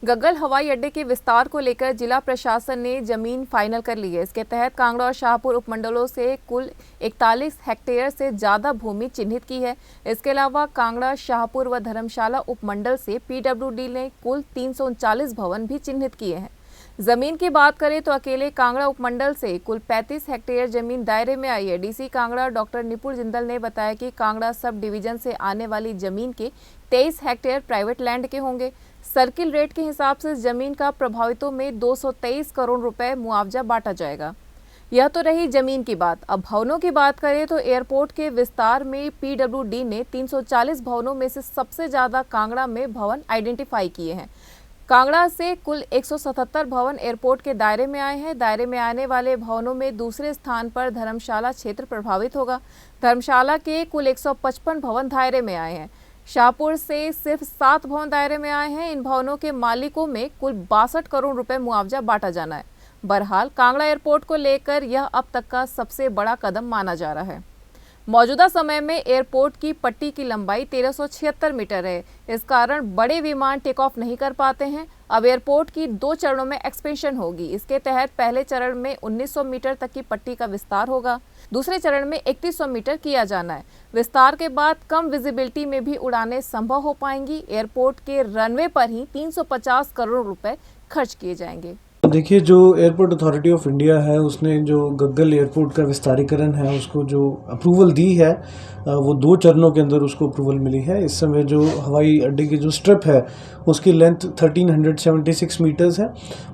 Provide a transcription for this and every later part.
गग्गल हवाई अड्डे के विस्तार को लेकर जिला प्रशासन ने जमीन फाइनल कर ली है। इसके तहत कांगड़ा और शाहपुर उपमंडलों से कुल 41 हेक्टेयर से ज्यादा भूमि चिन्हित की है। इसके अलावा कांगड़ा, शाहपुर व धर्मशाला उपमंडल से पीडब्ल्यूडी ने कुल 339 भवन भी चिन्हित किए हैं। जमीन की बात करें तो अकेले कांगड़ा उपमंडल से कुल 35 हेक्टेयर जमीन दायरे में आई है। डीसी कांगड़ा डॉक्टर निपुण जिंदल ने बताया कि कांगड़ा सब डिवीजन से आने वाली जमीन के 23 हेक्टेयर प्राइवेट लैंड के होंगे। सर्किल रेट के हिसाब से जमीन का प्रभावितों में 223 करोड़ रुपए मुआवजा बांटा जाएगा। यह तो रही जमीन की बात। अब भवनों की बात करें तो एयरपोर्ट के विस्तार में पीडब्ल्यूडी ने 340 भवनों में से सबसे ज्यादा कांगड़ा में भवन आइडेंटिफाई किए हैं। कांगड़ा से कुल 177 भवन एयरपोर्ट के दायरे में आए हैं। दायरे में आने वाले भवनों में दूसरे स्थान पर धर्मशाला क्षेत्र प्रभावित होगा। धर्मशाला के कुल 155 भवन दायरे में आए हैं। शाहपुर से सिर्फ 7 भवन दायरे में आए हैं। इन भवनों के मालिकों में कुल 62 करोड़ रुपए मुआवजा बांटा जाना है। बहरहाल कांगड़ा एयरपोर्ट को लेकर यह अब तक का सबसे बड़ा कदम माना जा रहा है। मौजूदा समय में एयरपोर्ट की पट्टी की लंबाई 1376 मीटर है। इस कारण बड़े विमान टेक ऑफ नहीं कर पाते हैं। अब एयरपोर्ट की 2 चरणों में एक्सपेंशन होगी। इसके तहत पहले चरण में 1900 मीटर तक की पट्टी का विस्तार होगा। दूसरे चरण में 3100 मीटर किया जाना है। विस्तार के बाद कम विजिबिलिटी में भी उड़ानें संभव हो पाएंगी। एयरपोर्ट के रनवे पर ही 350 करोड़ रुपए खर्च किए जाएंगे। देखिए, जो एयरपोर्ट अथॉरिटी ऑफ इंडिया है उसने जो गग्गल एयरपोर्ट का विस्तारीकरण है उसको जो अप्रूवल दी है वो 2 चरणों के अंदर उसको अप्रूवल मिली है। इस समय जो हवाई अड्डे की जो स्ट्रिप है उसकी लेंथ 1376 मीटर्स है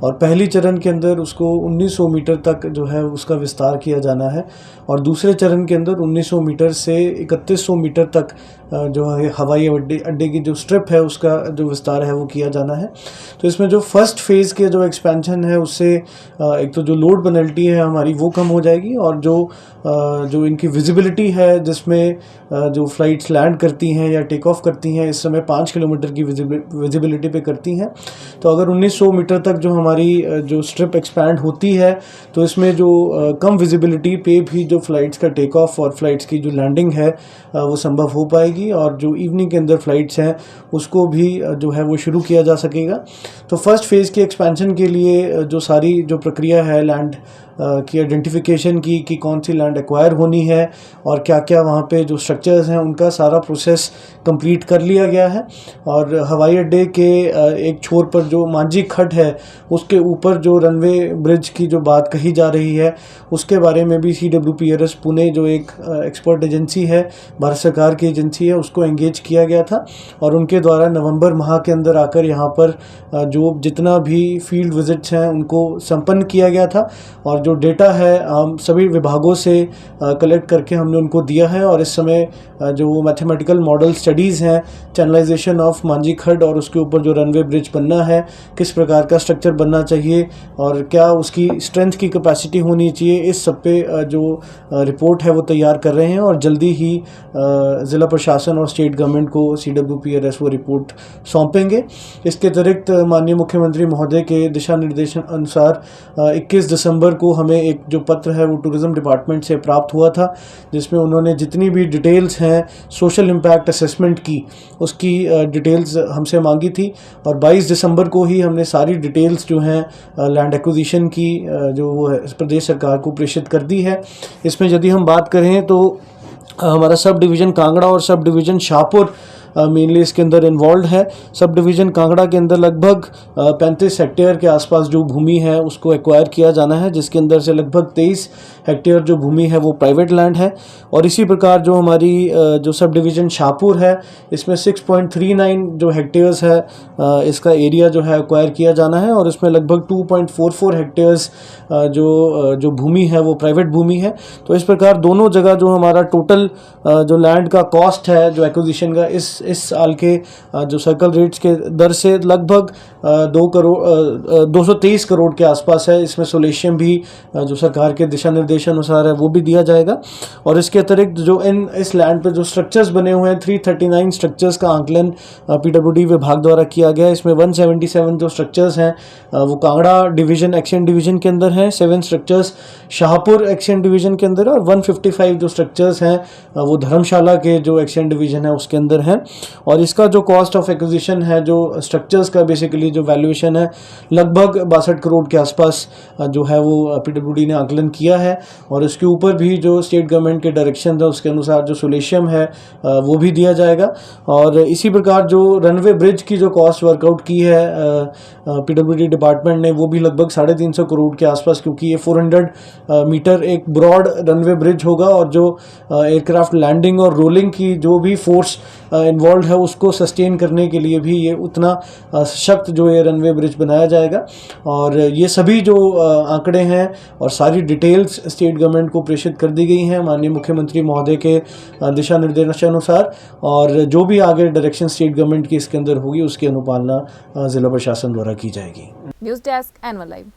और पहली चरण के अंदर उसको 1900 मीटर तक जो है उसका विस्तार किया जाना है और दूसरे चरण के अंदर 1900 मीटर से 3100 मीटर तक जो है हवाई अड्डे की जो स्ट्रिप है उसका जो विस्तार है वो किया जाना है। तो इसमें जो फर्स्ट फेज़ के जो एक्सपेंशन है उससे एक तो जो लोड पेनल्टी है हमारी वो कम हो जाएगी और जो इनकी विजिबिलिटी है जिसमें जो फ्लाइट्स लैंड करती हैं या टेक ऑफ करती हैं इस समय 5 किलोमीटर की विजिबिलिटी पे करती हैं। तो अगर 1900 मीटर तक जो हमारी जो स्ट्रिप एक्सपैंड होती है तो इसमें जो कम विजिबिलिटी पे भी जो फ्लाइट्स का टेक ऑफ और फ्लाइट्स की जो लैंडिंग है वो संभव हो पाएगी और जो इवनिंग के अंदर फ्लाइट्स हैं उसको भी जो है वो शुरू किया जा सकेगा। तो फर्स्ट फेज़ के एक्सपेंशन के लिए जो सारी जो प्रक्रिया है लैंड की आइडेंटिफिकेशन की कि कौन सी लैंड एक्वायर होनी है और क्या क्या वहाँ पे जो स्ट्रक्चर्स हैं उनका सारा प्रोसेस कंप्लीट कर लिया गया है। और हवाई अड्डे के एक छोर पर जो मांझी खड्ड है उसके ऊपर जो रनवे ब्रिज की जो बात कही जा रही है उसके बारे में भी CWPRS पुणे जो एक एक्सपर्ट एजेंसी है, भारत सरकार की एजेंसी है, उसको एंगेज किया गया था और उनके द्वारा नवंबर माह के अंदर आकर यहाँ पर जो जितना भी फील्ड विजिट्स हैं उनको संपन्न किया गया था और जो डेटा है हम सभी विभागों से कलेक्ट करके हमने उनको दिया है और इस समय जो मैथमेटिकल मॉडल स्टडीज़ हैं चैनलाइजेशन ऑफ मांझी खड्ड और उसके ऊपर जो रनवे ब्रिज बनना है, किस प्रकार का स्ट्रक्चर बनना चाहिए और क्या उसकी स्ट्रेंथ की कैपेसिटी होनी चाहिए, इस सब पे जो रिपोर्ट है वो तैयार कर रहे हैं और जल्दी ही ज़िला प्रशासन और स्टेट गवर्नमेंट को CWPRS वो रिपोर्ट सौंपेंगे। इसके अतिरिक्त माननीय मुख्यमंत्री महोदय के दिशा निर्देशन अनुसार 21 दिसंबर को हमें एक जो पत्र है वो टूरिज़्म डिपार्टमेंट से प्राप्त हुआ था जिसमें उन्होंने जितनी भी डिटेल्स हैं सोशल इम्पैक्ट असेसमेंट की उसकी डिटेल्स हमसे मांगी थी और 22 दिसंबर को ही हमने सारी डिटेल्स जो हैं लैंड एक्विजिशन की जो वो है प्रदेश सरकार को प्रेषित कर दी है। इसमें यदि हम बात करें तो हमारा सब डिवीज़न कांगड़ा और सब डिवीज़न शाहपुर मेनली इसके अंदर इन्वॉल्व है। सब डिवीज़न कांगड़ा के अंदर लगभग 35 हेक्टेयर के आसपास जो भूमि है उसको एक्वायर किया जाना है जिसके अंदर से लगभग 23 हेक्टेयर जो भूमि है वो प्राइवेट लैंड है और इसी प्रकार जो हमारी जो सब डिवीज़न शाहपुर है इसमें 6.39 जो हेक्टेयर्स है इसका एरिया जो है एक्वायर किया जाना है और इसमें लगभग 2.44 हेक्टेयर्स जो भूमि है वो प्राइवेट भूमि है। तो इस प्रकार दोनों जगह जो हमारा टोटल जो लैंड का कॉस्ट है जो एक्विजिशन का इस साल के जो सर्कल रेट्स के दर से लगभग 223 करोड़ के आसपास है। इसमें सोलेशियम भी जो सरकार के दिशा निर्देश अनुसार है वो भी दिया जाएगा और इसके अतिरिक्त जो इस लैंड पर जो स्ट्रक्चर्स बने हुए हैं 339 स्ट्रक्चर्स का आंकलन PWD विभाग द्वारा किया गया है। इसमें 177 जो स्ट्रक्चर्स हैं वो कांगड़ा डिवीज़न एक्शन डिवीज़न के अंदर हैं, 7 स्ट्रक्चर्स शाहपुर एक्शन डिवीज़न के अंदर है और 155 जो स्ट्रक्चर्स हैं वो धर्मशाला के जो एक्शन डिवीज़न है उसके अंदर हैं। और इसका जो कॉस्ट ऑफ एक्विजिशन है जो स्ट्रक्चर्स का बेसिकली इसकी जो वैल्यूएशन है लगभग 62 करोड़ के आसपास जो है वो PWD ने आकलन किया है। और इसके ऊपर भी जो स्टेट गवर्नमेंट के डायरेक्शन था उसके अनुसार जो सोल्यूशन है वो भी दिया जाएगा। और इसी प्रकार जो रनवे ब्रिज की जो कॉस्ट वर्कआउट की है PWD डिपार्टमेंट ने, वो भी लगभग 350 करोड़ के आसपास, क्योंकि ये 400 मीटर एक ब्रॉड रनवे ब्रिज होगा और जो एयरक्राफ्ट लैंडिंग और रोलिंग की जो भी फोर्स इन्वॉल्व है उसको सस्टेन करने के लिए भी ये उतना सशक्त जो ये रनवे ब्रिज बनाया जाएगा। और ये सभी जो आंकड़े हैं और सारी डिटेल्स स्टेट गवर्नमेंट को प्रेषित कर दी गई हैं माननीय मुख्यमंत्री महोदय के दिशा निर्देशानुसार। और जो भी आगे डायरेक्शन स्टेट गवर्नमेंट की इसके अंदर होगी उसकी अनुपालना जिला प्रशासन द्वारा की जाएगी। News desk, anyone live.